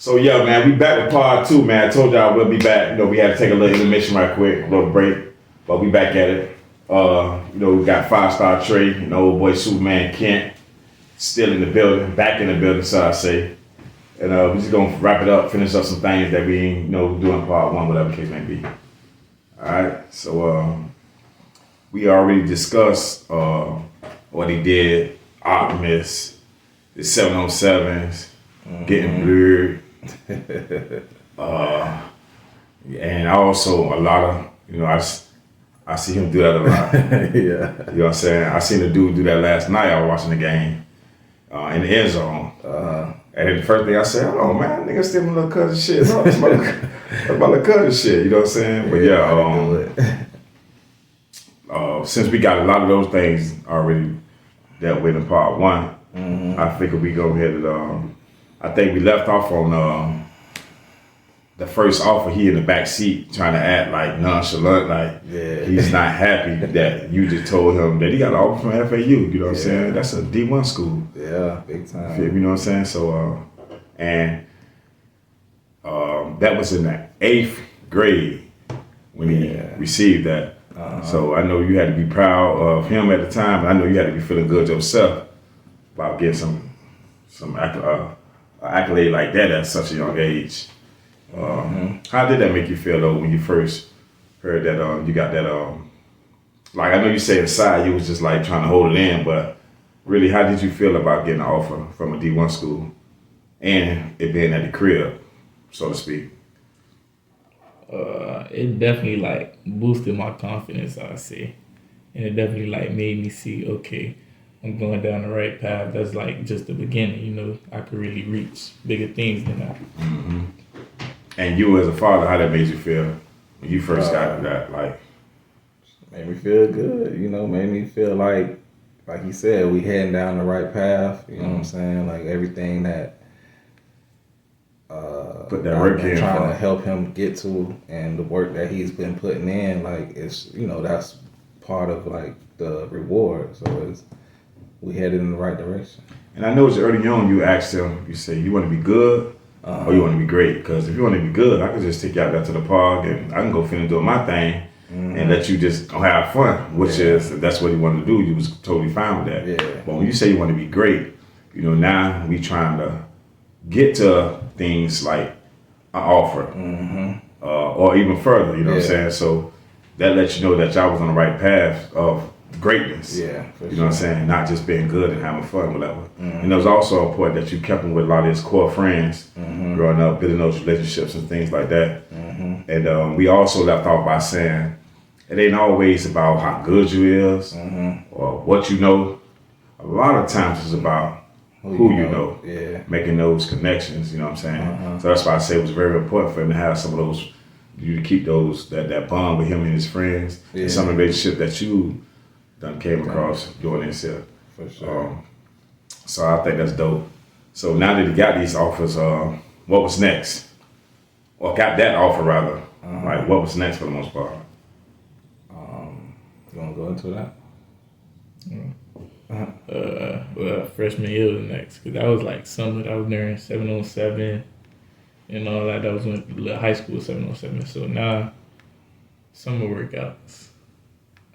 So yeah, man, we back with part 2, man. I told y'all we'll be back. You know, we had to take a little intermission right quick, a little break, but we back at it. You know, we got 5 Star Tre, you know, old boy Superman Kent, still in the building, back in the building, so I say. And we just gonna wrap it up, finish up some things that we ain't, you know, doing part 1, whatever the case may be. All right, so we already discussed what he did, Optimus, the 707s, getting blurred. And also a lot of, you know, I see him do that a lot. Yeah. You know what I'm saying? I seen the dude do that last night. I was watching the game in the end zone. And then the first thing I said, hold on, man, nigga still my little cousin shit. No, that's my little cousin shit, you know what I'm saying? But yeah, since we got a lot of those things already dealt with in part 1, I figured we go ahead and I think we left off on the first offer. He in the back seat trying to act like nonchalant, like he's not happy that you just told him that he got an offer from FAU. You know what I'm saying? That's a D1 school. Yeah, big time. You know what I'm saying? So that was in the 8th grade when he received that. So I know you had to be proud of him at the time, but I know you had to be feeling good yourself about getting some accolade like that at such a young age. How did that make you feel though when you first heard that you got that like I know you say inside you was just like trying to hold it in, but really how did you feel about getting an offer from a D1 school and it being at the crib, so to speak? It definitely like boosted my confidence, I say. And it definitely like made me see, okay, I'm going down the right path. That's like just the beginning, you know. I could really reach bigger things than that. And you as a father, how that made you feel when you first got that? Like, made me feel good, you know. Made me feel like he said, we heading down the right path. You know what I'm saying? Like everything that put that work in, trying to help him get to, and the work that he's been putting in, like it's, you know, that's part of like the reward. So we headed in the right direction. And I know it's early on. You asked him, you say you want to be good or you want to be great. Because if you want to be good, I could just take you out there to the park and I can go finish doing my thing and let you just have fun. Which is, if that's what he wanted to do, you was totally fine with that. Yeah. But when you say you want to be great, you know, now we trying to get to things like an offer or even further. You know what I'm saying? So that lets you know that y'all was on the right path of greatness. Yeah, for you know what I'm saying? Not just being good and having fun, whatever. And it was also important that you kept him with a lot of his core friends growing up, building those relationships and things like that. And we also left off by saying it ain't always about how good you is or what you know. A lot of times it's about who you know. Making those connections, you know what I'm saying? So that's why I say it was very important for him to have some of those, you to keep those, that bond with him and his friends and some of the relationship that you done came across doing this here. For sure. So I think that's dope. So now that he got these offers, what was next? Or got that offer rather. Like what was next for the most part? You want to go into that? Well, freshman year was next. Because that was like summer. That was during 707 and all that. That was when high school 707. So now, summer workouts.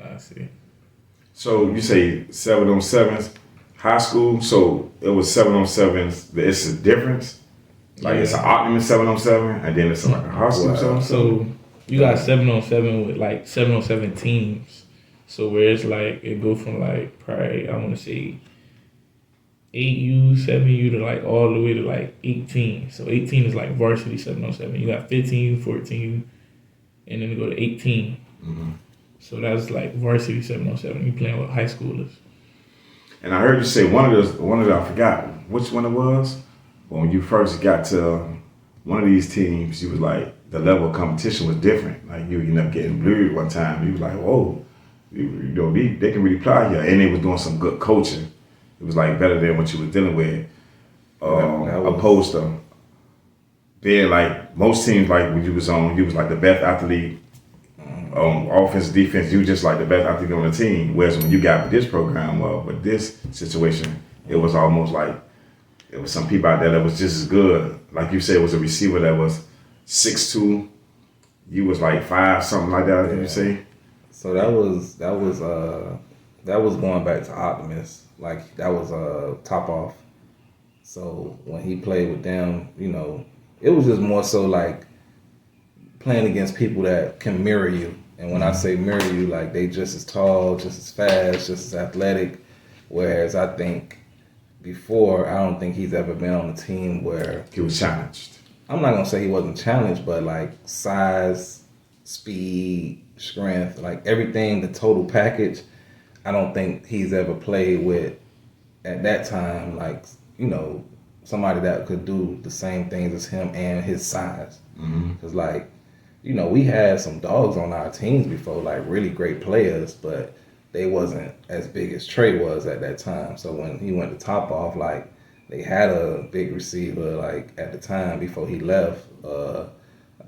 I see. So you say 707s, high school, so it was 707s, it's a difference? Like it's an Optimus 707 and then it's like a high school 707? So you got 707 with like 707 teams. So where it's like, it go from like probably, I want to say 8U, 7U to like all the way to like 18. So 18 is like varsity 707. You got 15U, 14U, and then you go to 18. So that's like varsity 707. You playing with high schoolers. And I heard you say one of the I forgot which one it was. But when you first got to one of these teams, you was like the level of competition was different. Like you ended up getting blurred one time. You was like, whoa, you know, they can really play here. And they was doing some good coaching. It was like better than what you was dealing with. Opposed to being like most teams, like when you was like the best athlete. Offense, defense, you just like the best athlete on the team. Whereas when you got with this program, with this situation, it was almost like there was some people out there that was just as good. Like you said, it was a receiver that was 6'2". You was like 5, something like that. Yeah. You say? So that was going back to Optimus. Like that was Top Off. So when he played with them, you know, it was just more so like playing against people that can mirror you. And when I say mirror you, like they just as tall, just as fast, just as athletic. Whereas I think before, I don't think he's ever been on a team where He was challenged. I'm not gonna say he wasn't challenged, but like size, speed, strength, like everything, the total package, I don't think he's ever played with at that time, like, you know, somebody that could do the same things as him and his size. Because like, you know, we had some dogs on our teams before, like really great players, but they wasn't as big as Tre was at that time. So when he went to Top Off, like they had a big receiver like at the time before he left. I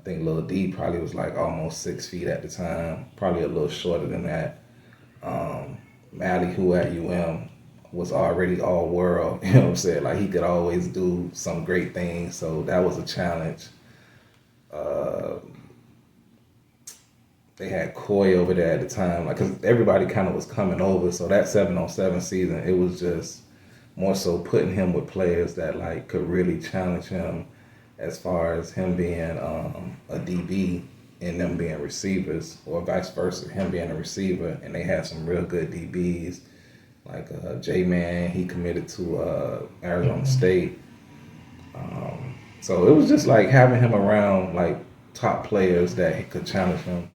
think Lil D probably was like almost 6 feet at the time, probably a little shorter than that. Mally, who at UM was already all world, you know what I'm saying? Like he could always do some great things, so that was a challenge. They had Coy over there at the time, like, cause everybody kind of was coming over. So that 7-on-7 season, it was just more so putting him with players that like could really challenge him, as far as him being a DB and them being receivers, or vice versa, him being a receiver. And they had some real good DBs, like J-Man. He committed to Arizona State. So it was just like having him around like top players that could challenge him.